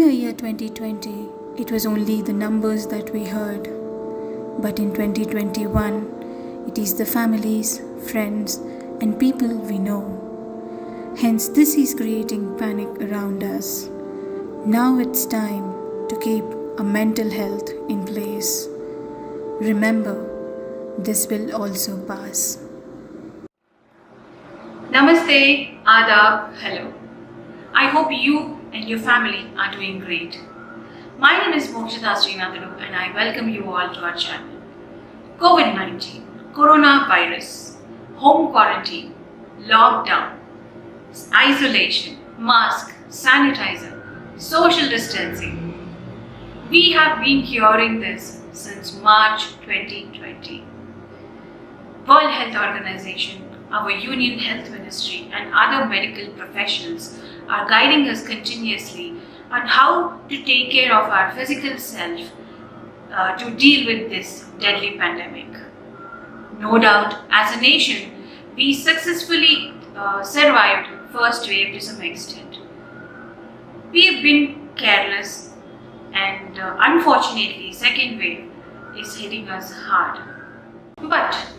the year 2020, it was only the numbers that we heard. But in 2021, it is the families, friends, and people we know. Hence, this is creating panic around us. Now it's time to keep a mental health in place. Remember, this will also pass. Namaste, Adab, hello. I hope you and your family are doing great. My name is Mokshita Srinathadu and I welcome you all to our channel. COVID-19, coronavirus, home quarantine, lockdown, isolation, mask, sanitizer, social distancing. We have been hearing this since March 2020. World Health Organization, our Union Health Ministry and other medical professionals are guiding us continuously on how to take care of our physical self to deal with this deadly pandemic. No doubt, as a nation, we successfully survived first wave to some extent. We have been careless and unfortunately second wave is hitting us hard. But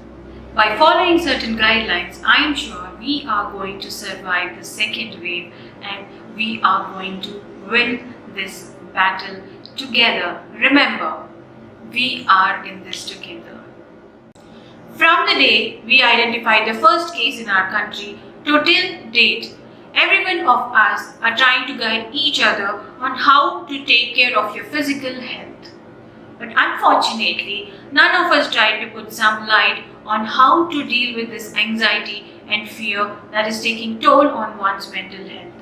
by following certain guidelines, I am sure we are going to survive the second wave and we are going to win this battle together. Remember, we are in this together. From the day we identified the first case in our country to till date, every one of us are trying to guide each other on how to take care of your physical health. But unfortunately, none of us tried to put some light on how to deal with this anxiety and fear that is taking toll on one's mental health.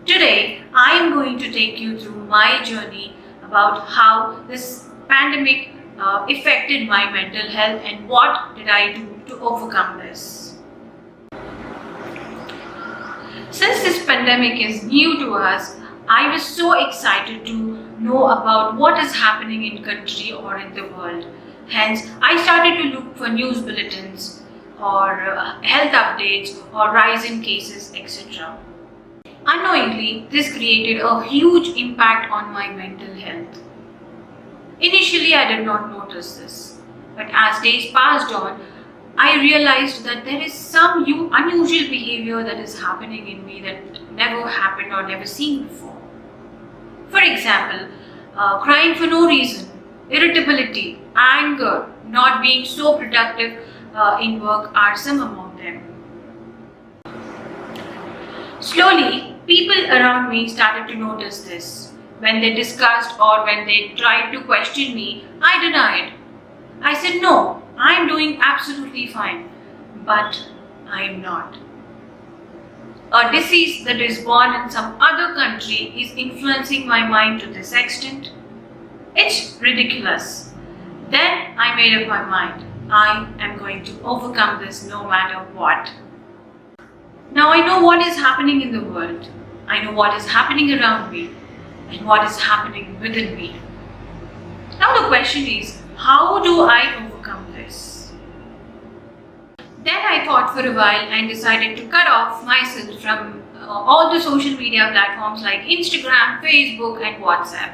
Today, I am going to take you through my journey about how this pandemic affected my mental health and what did I do to overcome this. Since this pandemic is new to us, I was so excited to know about what is happening in country or in the world. Hence, I started to look for news bulletins or health updates or rise in cases, etc. Unknowingly, this created a huge impact on my mental health. Initially, I did not notice this, but as days passed on, I realized that there is some unusual behavior that is happening in me that never happened or never seen before. For example, crying for no reason, irritability, anger, not being so productive in work are some among them. Slowly, people around me started to notice this. When they discussed or when they tried to question me, I denied. I said, no, I am doing absolutely fine, but I am not. A disease that is born in some other country is influencing my mind to this extent. It's ridiculous. Then I made up my mind. I am going to overcome this no matter what. Now I know what is happening in the world. I know what is happening around me and what is happening within me. Now the question is, how do I overcome this? Then I thought for a while and decided to cut off myself from all the social media platforms like Instagram, Facebook and WhatsApp.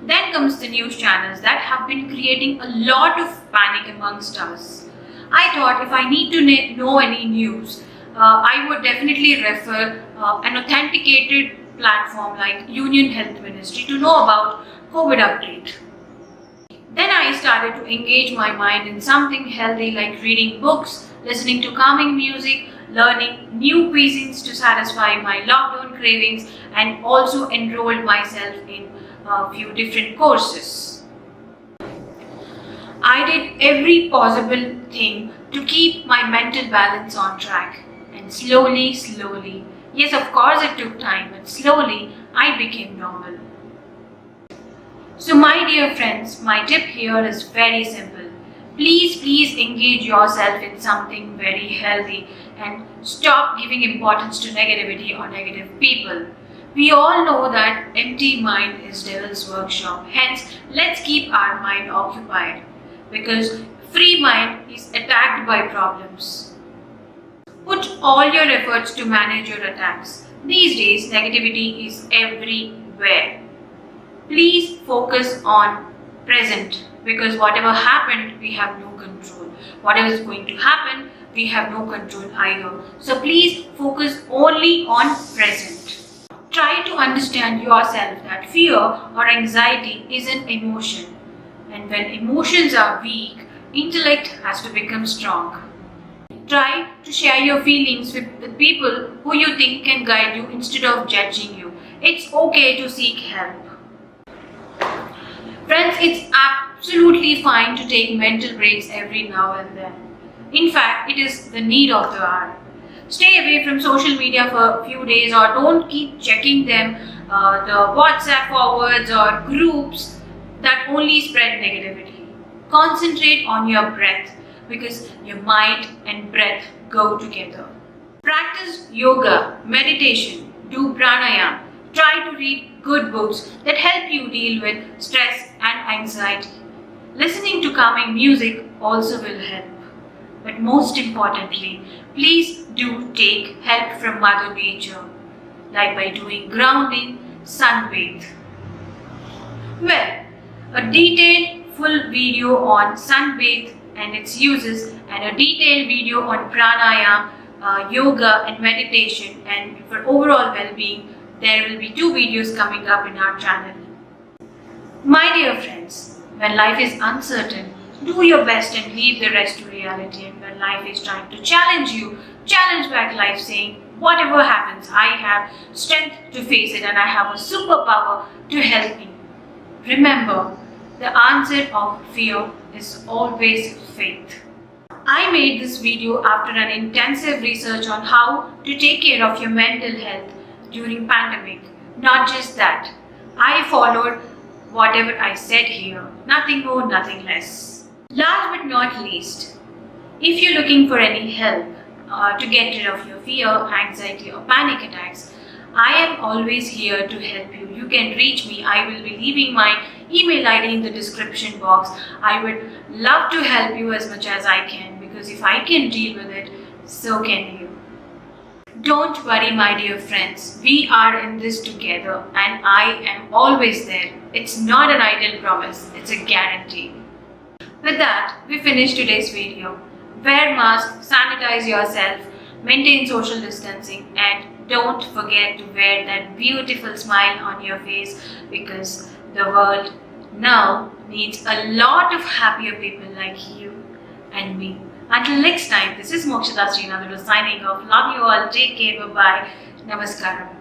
Then comes the news channels that have been creating a lot of panic amongst us. I thought if I need to know any news, I would definitely refer an authenticated platform like Union Health Ministry to know about COVID update. Then I started to engage my mind in something healthy like reading books, listening to calming music, learning new cuisines to satisfy my lockdown cravings, and also enrolled myself in a few different courses. I did every possible thing to keep my mental balance on track, and slowly, yes, of course it took time, but slowly I became normal. So my dear friends, my tip here is very simple. Please engage yourself in something very healthy and stop giving importance to negativity or negative people. We all know that empty mind is devil's workshop. Hence, let's keep our mind occupied because free mind is attacked by problems. Put all your efforts to manage your attacks. These days, negativity is everywhere. please focus on present, because whatever happened, we have no control. Whatever is going to happen, we have no control either. So please focus only on present. Try to understand yourself that fear or anxiety is an emotion, and when emotions are weak, intellect has to become strong. Try to share your feelings with the people who you think can guide you instead of judging you. It's okay to seek help. Friends, it's absolutely fine to take mental breaks every now and then. In fact, it is the need of the hour. Stay away from social media for a few days, or don't keep checking them, the WhatsApp forwards or groups that only spread negativity. Concentrate on your breath, because your mind and breath go together. Practice yoga, meditation, do pranayama. Try to read good books that help you deal with stress and anxiety. Listening to calming music also will help. But most importantly, please do take help from Mother Nature, like by doing grounding, sunbathe. Well, a detailed full video on sunbathe and its uses, and a detailed video on pranayama, yoga and meditation, and for overall well-being, there will be 2 videos coming up in our channel. My dear friends, when life is uncertain, do your best and leave the rest to reality. And when life is trying to challenge you, challenge back life, saying, whatever happens, I have strength to face it and I have a superpower to help me. Remember, the answer of fear is always faith. I made this video after an intensive research on how to take care of your mental health during pandemic. Not just that, I followed whatever I said here, nothing more, nothing less. Last but not least, if you're looking for any help to get rid of your fear, anxiety or panic attacks, I am always here to help you. You can reach me. I will be leaving my email ID in the description box. I would love to help you as much as I can, because if I can deal with it, so can you. Don't worry, my dear friends. We are in this together and I am always there. It's not an idle promise, it's a guarantee. With that, we finish today's video. Wear mask, sanitize yourself, maintain social distancing, and don't forget to wear that beautiful smile on your face, because the world now needs a lot of happier people like you and me. Until next time, this is Mokshita Srinathulu signing off. Love you all. Take care. Bye-bye. Namaskaram.